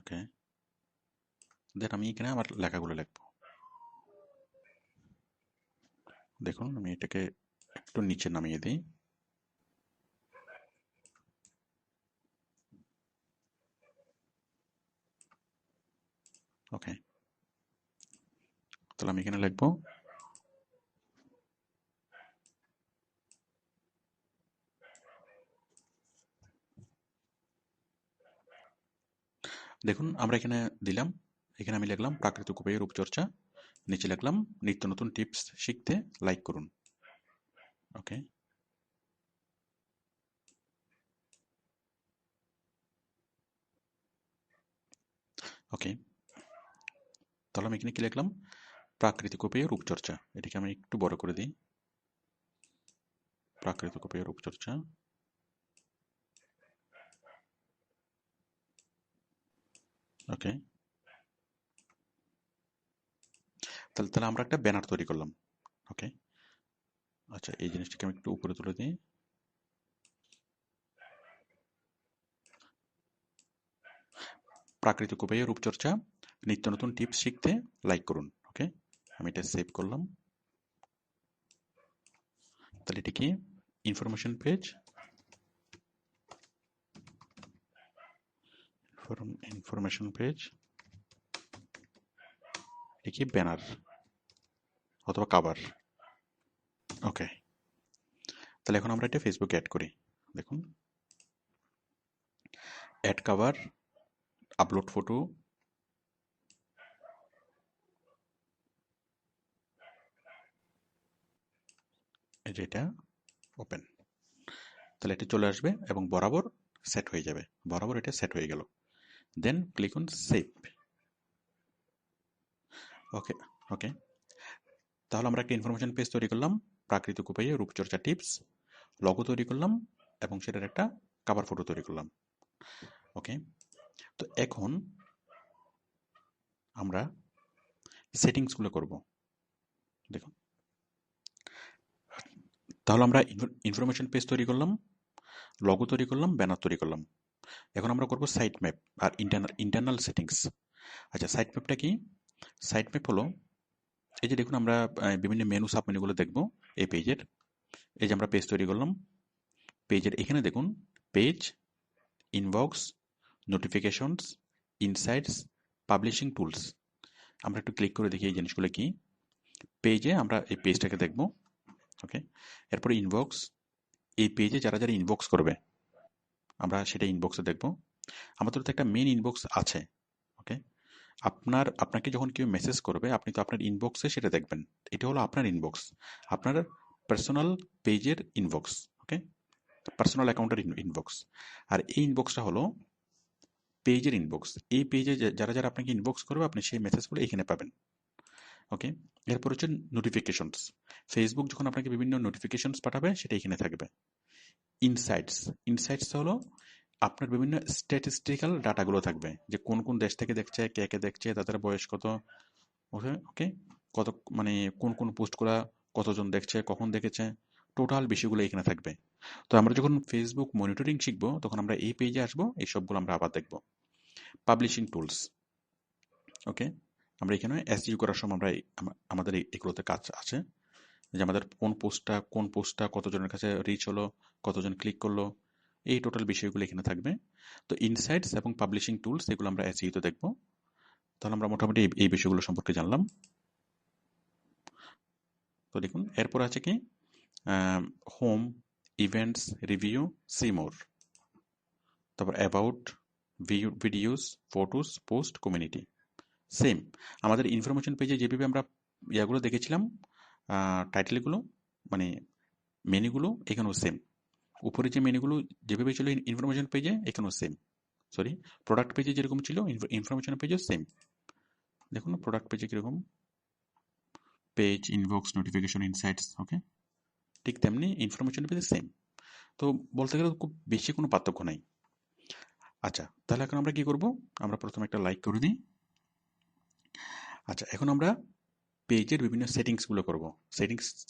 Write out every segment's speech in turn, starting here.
ওকে, দেন আমি এখানে আমার লেখাগুলো লিখবো। দেখুন আমি এটাকে একটু নিচে নামিয়ে দিই। ওকে, তাহলে আমি এখানে লিখবো দেখুন আমরা এখানে দিলাম, এখানে আমি লিখলাম প্রাকৃতিক উপায়ে রূপচর্চা, নিচে লিখলাম নিত্য নতুন টিপস শিখতে লাইক করুন। ওকে, ওকে, তাহলে আমি এখানে কি লিখলাম, প্রাকৃতিক উপায়ে রূপচর্চা, এটাকে আমি একটু বড় করে দিই, প্রাকৃতিক উপায়ে রূপচর্চা। ওকে, তাহলে তাহলে আমরা একটা ব্যানার তৈরি করলাম। ওকে, আচ্ছা এই জিনিসটাকে আমি একটু উপরে তুলে দিই। প্রাকৃতিক উপায়ে রূপচর্চা, নিত্য নতুন টিপস শিখতে লাইক করুন। ওকে, আমি এটা সেভ করলাম। তাহলে এটা কি ইনফরমেশন পেজ, ইনফরমেশন পেজ, এটা কি ব্যানার অথবা কাভার। ওকে, তাহলে এখন আমরা এটা ফেসবুকে অ্যাড করি। দেখুন অ্যাড কাভার, আপলোড ফটো, এই যে এটা ওপেন, তাহলে এটা চলে আসবে এবং বরাবর সেট হয়ে যাবে, বরাবর এটা সেট হয়ে গেল। দেন ক্লিক অন সেভ। ওকে, ওকে, তাহলে আমরা একটা ইনফরমেশন পেজ তৈরি করলাম, প্রাকৃতিক উপায়ে রূপচর্চা টিপস, লগো তৈরি করলাম এবং সেটার একটা কভার ফটো তৈরি করলাম। ওকে, তো এখন আমরা সেটিংসগুলো করব। দেখুন তাহলে আমরা ইনফরমেশন পেজ তৈরি করলাম, লগো তৈরি করলাম, ব্যানার তৈরি করলাম। এখন আমরা করব সাইট ম্যাপ আর ইন্টারনাল সেটিংস। আচ্ছা সাইট ম্যাপটা কি? সাইট ম্যাপ হলো, এই যে দেখুন আমরা বিভিন্ন মেনু সাব মেনুগুলো দেখব এই পেজের। এই যে আমরা পেজ তৈরি করলাম, পেজের এখানে দেখুন page, inbox, notifications, insights, publishing tools. আমরা একটু ক্লিক করে দেখি এই জিনিসগুলো কি। পেজে আমরা এই পেজটাকে দেখব। ওকে, এরপরে ইনবক্স, এই পেজে যারা যারা ইনবক্স করবে আমরা সেটা ইনবক্সে দেখব। আমাদের তো একটা মেন ইনবক্স আছে। ওকে, আপনাকে যখন কেউ মেসেজ করবে আপনি তো আপনার ইনবক্সে সেটা দেখবেন। এটা হলো আপনার ইনবক্স, আপনার পার্সোনাল পেজের ইনবক্স। ওকে, পার্সোনাল অ্যাকাউন্টের ইনবক্স। আর এই ইনবক্সটা হলো পেজের ইনবক্স। এই পেজে যারা যারা আপনাকে ইনবক্স করবে আপনি সেই মেসেজগুলো এখানে পাবেন। ওকে, এরপর হচ্ছে নোটিফিকেশনস। ফেসবুক যখন আপনাকে বিভিন্ন নোটিফিকেশনস পাঠাবে সেটা এখানে থাকবে। ইনসাইটস, ইনসাইটস হলো আপনার বিভিন্ন স্ট্যাটিস্টিক্যাল ডাটাগুলো থাকবে, যে কোন কোন দেশ থেকে দেখছে, কে কে দেখছে, তাদের বয়স কত। ওকে, ওকে, কত মানে কোন কোন পোস্টগুলো কতজন দেখছে, কখন দেখেছে, টোটাল বিষয়গুলো এখানে থাকবে। তো আমরা যখন ফেসবুক মনিটরিং শিখবো তখন আমরা এই পেজে আসবো, এই সবগুলো আমরা আবার দেখবো। Publishing tools. ওকে, আমরা এখানে এসইও করার সময় আমরা আমাদের এগুলোতে কাজ আছে, যে আমাদের কোন পোস্টটা কতজনের কাছে রিচ হলো, কতজন ক্লিক করলো, এই টোটাল বিষয়গুলো এখানে থাকবে। তো ইনসাইটস এবং পাবলিশিং টুলস এগুলো আমরা এসইতে দেখবো। তাহলে আমরা মোটামুটি এই বিষয়গুলো সম্পর্কে জানলাম। তো দেখুন এরপর আছে কি home, events, review, see more, তারপর about, videos, photos, post, community. Same আমাদের ইনফরমেশন পেজে যেভাবে আমরা ইয়াগুলো দেখেছিলাম, টাইটেলগুলো মানে মেনুগুলো এখানেও সেম। উপরে যে মেনুগুলো যেভাবে ছিল ইনফরমেশন পেজে এখানেও সেম। সরি, প্রোডাক্ট পেজে যেরকম ছিল ইনফরমেশন পেজেও সেম। দেখুন প্রোডাক্ট পেজে কীরকম, পেজ, ইনবক্স, নোটিফিকেশন, ইনসাইটস। ওকে, ঠিক তেমনি ইনফরমেশন পেজে সেম। তো বলতে গেলে খুব বেশি কোনো পার্থক্য নাই। আচ্ছা তাহলে এখন আমরা কি করব, আমরা প্রথমে একটা লাইক করে দিই। আচ্ছা এখন আমরা পেজের বিভিন্ন সেটিংসগুলো করব।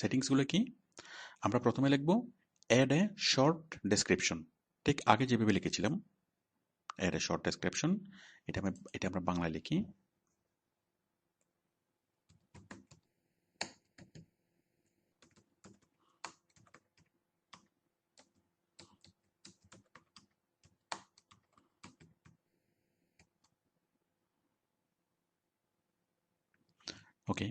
সেটিংসগুলো কি, আমরা প্রথমে লিখব অ্যাড এ শর্ট ডেসক্রিপশন, ঠিক আগে যেভাবে লিখেছিলাম এর শর্ট ডেসক্রিপশন, এটা আমরা বাংলায় লিখি। ওকে,